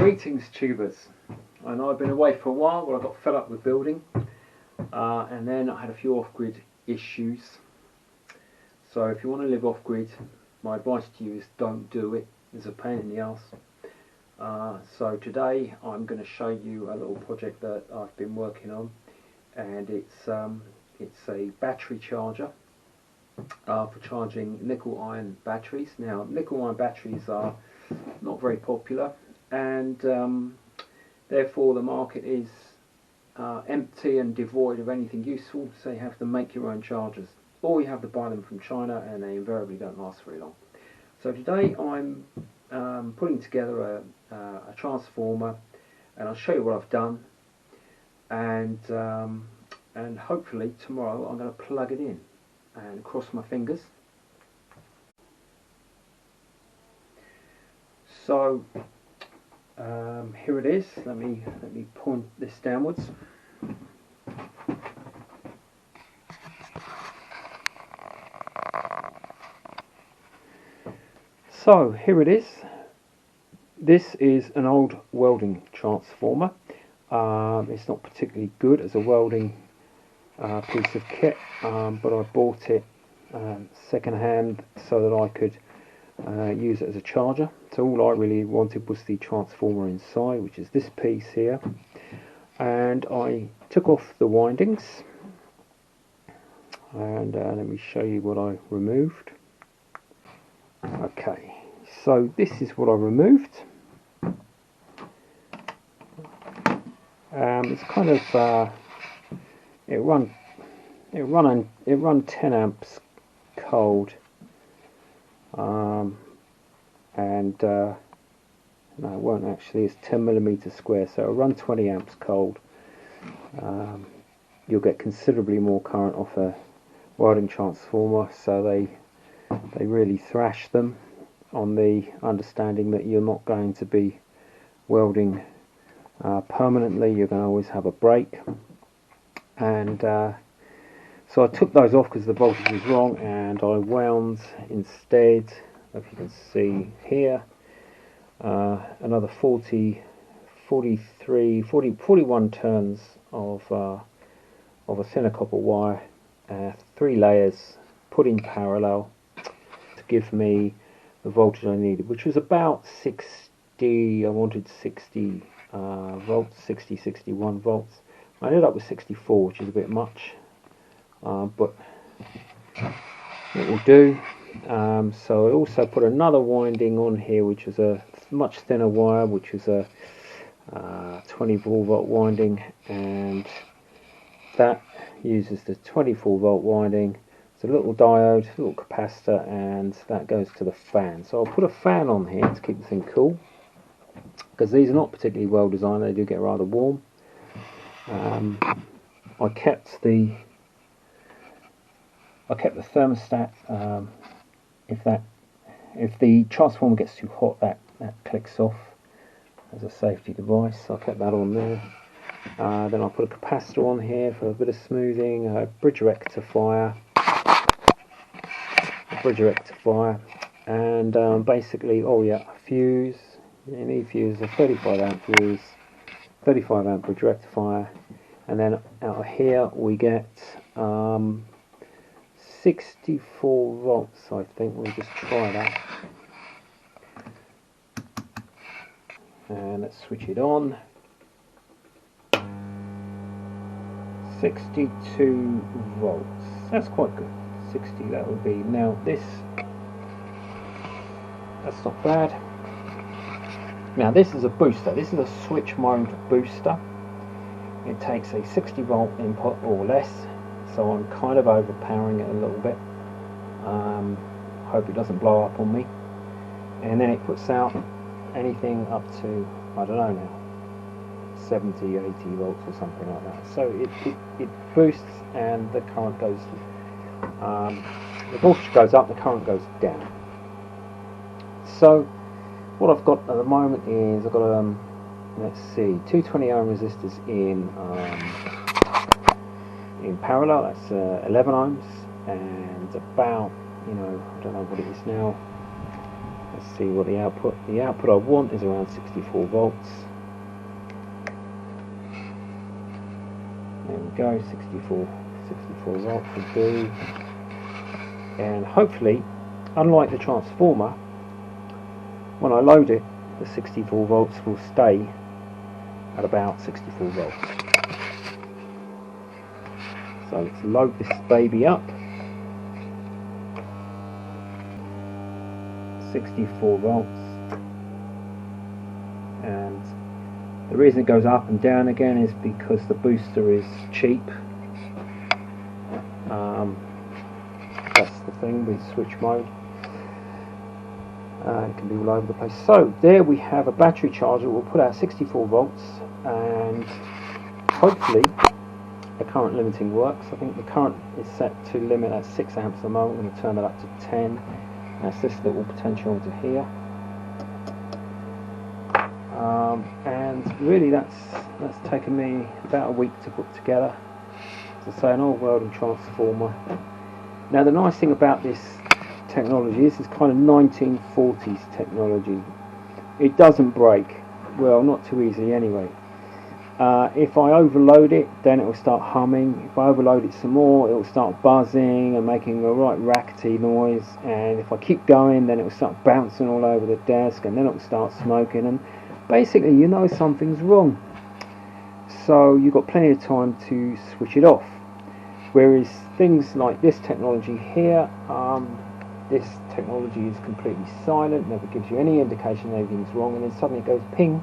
Greetings tubers. I know I've been away for a while, but I got fed up with building and then I had a few off-grid issues. So if you want to live off-grid, my advice to you is don't do it. It's a pain in the ass. So today I'm going to show you a little project that I've been working on, and it's a battery charger for charging nickel-iron batteries. Now, nickel-iron batteries are not very popular, and therefore the market is empty and devoid of anything useful, so you have to make your own chargers, or you have to buy them from China, and they invariably don't last very long. So today I'm putting together a transformer, and I'll show you what I've done, and hopefully tomorrow I'm going to plug it in and cross my fingers. So here it is. Let me point this downwards. So here it is. This is an old welding transformer. It's not particularly good as a welding piece of kit, but I bought it second hand so that I could use it as a charger. So all I really wanted was the transformer inside, which is this piece here, and I took off the windings, and let me show you what I removed. Okay, so this is what I removed. It's kind of it run 10 amps cold, and no, it won't actually. It's 10 millimeters square, so it'll run 20 amps cold. You'll get considerably more current off a welding transformer, so they really thrash them, on the understanding that you're not going to be welding permanently. You're going to always have a break, and so I took those off because the voltage was wrong, and I wound instead, if you can see here, another 41 turns of a thinner copper wire, 3 layers put in parallel to give me the voltage I needed, which was about 60. I wanted 60 volts, 61 volts. I ended up with 64, which is a bit much, but it will do. So I also put another winding on here, which is a much thinner wire, which is a 24 volt winding, and that uses the 24 volt winding. It's a little diode, a little capacitor, and that goes to the fan. So I'll put a fan on here to keep the thing cool, because these are not particularly well designed. They do get rather warm. I kept the thermostat. If the transformer gets too hot, that clicks off as a safety device. So I kept that on there. Then I put a capacitor on here for a bit of smoothing, a bridge rectifier, and basically, oh yeah, a fuse. You need fuse, a 35 amp fuse, 35 amp bridge rectifier, and then out of here we get 64 volts, I think. We'll just try that, and let's switch it on. 62 volts, that's quite good. 60, that would be. Now this, that's not bad. Now this is a booster. This is a switch mode booster. It takes a 60 volt input or less, so I'm kind of overpowering it a little bit. Hope it doesn't blow up on me. And then it puts out anything up to, I don't know now, 70, 80 volts or something like that. So it boosts, and the current goes, the voltage goes up, the current goes down. So what I've got at the moment is I've got let's see, 220 ohm resistors in parallel. That's 11 ohms, and about, I don't know what it is now, Let's see what the output I want is around 64 volts. There we go, 64 volts will do. And hopefully, unlike the transformer, when I load it, the 64 volts will stay at about 64 volts. So let's load this baby up. 64 volts, and the reason it goes up and down again is because the booster is cheap. That's the thing with switch mode. It can be all over the place. So there we have a battery charger. We'll put out 64 volts, and hopefully the current limiting works. I think the current is set to limit at 6 amps at the moment. I'm going to turn that up to 10. That's this little potentiometer here, and really that's taken me about a week to put together. As I say, an old Weldon transformer. Now the nice thing about this technology is it's kind of 1940s technology. It doesn't break, well, not too easily anyway. If I overload it, then it will start humming. If I overload it some more, it will start buzzing and making a right rackety noise. And if I keep going, then it will start bouncing all over the desk, and then it will start smoking. And basically, you know something's wrong. So you've got plenty of time to switch it off. Whereas things like this technology here, this technology is completely silent, never gives you any indication anything's wrong, and then suddenly it goes ping,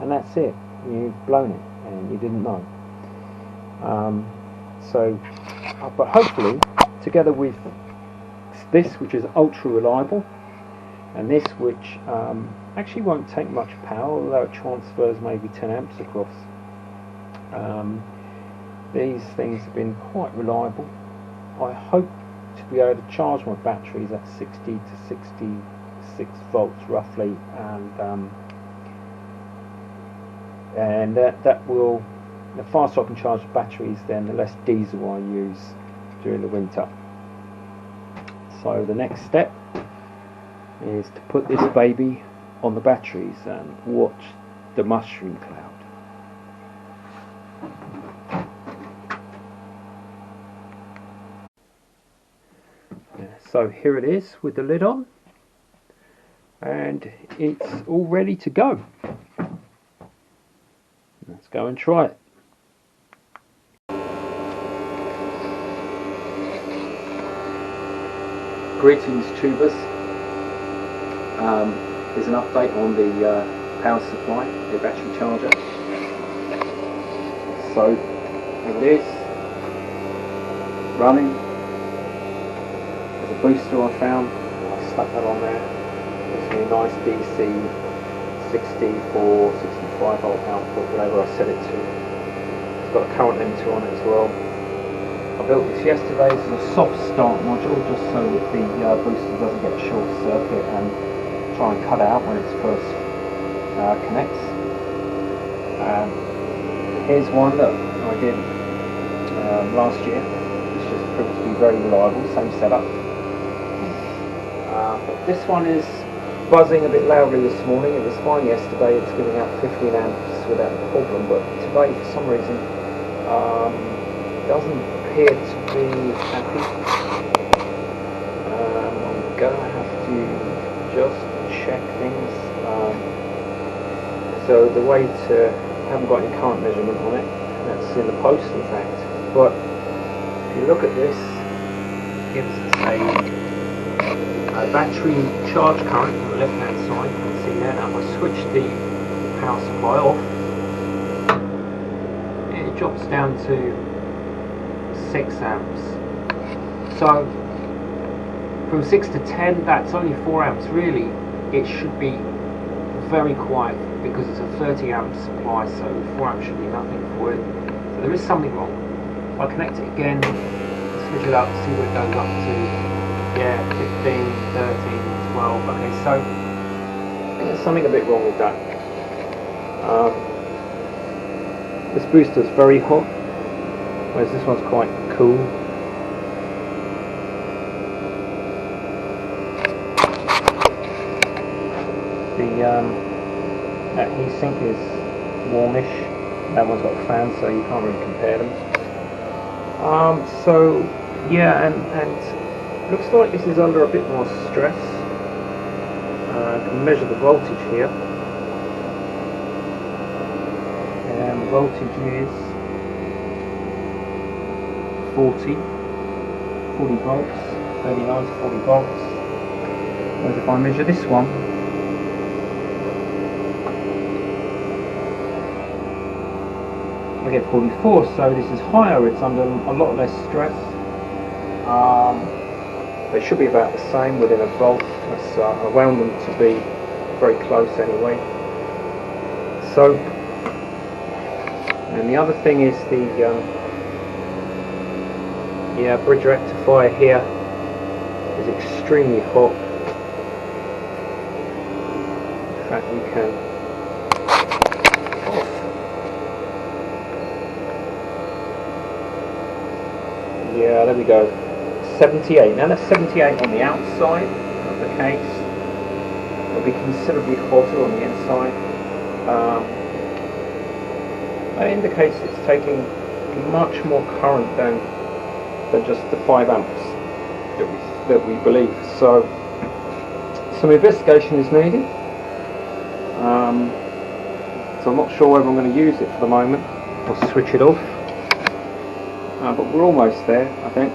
and that's it. You've blown it and you didn't know. But hopefully, together with this, which is ultra reliable, and this, which actually won't take much power, although it transfers maybe 10 amps across, these things have been quite reliable. I hope to be able to charge my batteries at 60 to 66 volts roughly, and that will, the faster I can charge the batteries, then the less diesel I use during the winter. So the next step is to put this baby on the batteries and watch the mushroom cloud. So here it is with the lid on, and it's all ready to go. Let's go and try it. Greetings, tubers. Here's an update on the power supply, the battery charger. So here it is, running. There's a booster I found. I stuck that on there. Gives me a nice DC 64, 65 volt output, whatever I set it to. It's got a current limiter on it as well. I built this yesterday as a soft start module, just so that the booster doesn't get a short circuit and try and cut out when it first connects. Here's one that I did last year, which just proved to be very reliable, same setup. But this one is buzzing a bit loudly this morning. It was fine yesterday, it's giving out 15 amps without a problem, but today for some reason doesn't appear to be happy. I'm going to have to just check things. So the way to, I haven't got any current measurement on it, that's in the post in fact, but if you look at this, it gives us a battery charge current on the left hand side. You can see there. Now if I switch the power supply off, it drops down to 6 amps. So from 6 to 10, that's only 4 amps. Really, it should be very quiet because it's a 30 amp supply, so 4 amps should be nothing for it. So there is something wrong. If I connect it again, switch it up, see what it goes up to. Yeah, 15, 13, 12. Okay, so there's something a bit wrong with that. This booster's very hot, whereas this one's quite cool. that heatsink is warmish. That one's got a fan, so you can't really compare them. So yeah, and looks like this is under a bit more stress. I can measure the voltage here, and the voltage is 40 volts, 39 to 40 volts. Whereas if I measure this one, I get 44, so this is higher, it's under a lot less stress. They should be about the same, within a volt. I wound them to be very close anyway. So, and the other thing is the bridge rectifier here is extremely hot. In fact, we can yeah, there we go. 78. Now that's 78 on the outside of the case. It'll be considerably hotter on the inside. That indicates it's taking much more current than just the 5 amps that we believe. So some investigation is needed. So I'm not sure whether I'm going to use it for the moment or switch it off. But we're almost there, I think.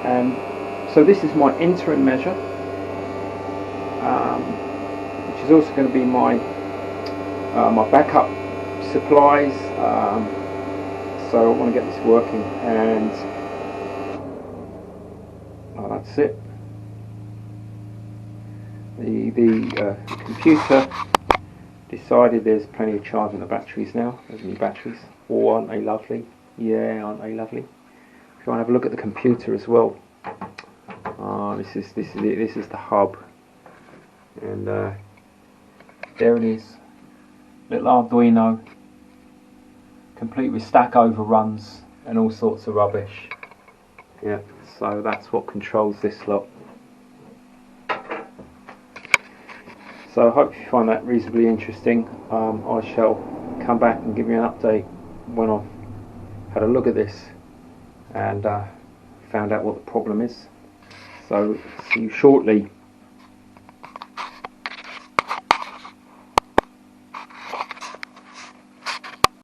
And so this is my interim measure, which is also going to be my my backup supplies. So I want to get this working, and that's it. The computer decided there's plenty of charge in the batteries now. There's new batteries. Oh, aren't they lovely? Yeah, aren't they lovely? If you want to have a look at the computer as well. This is it. This is the hub, and there it is. Little Arduino, complete with stack overruns and all sorts of rubbish. Yeah, so that's what controls this lot. So I hope you find that reasonably interesting. I shall come back and give you an update when I've had a look at this and found out what the problem is. So see you shortly.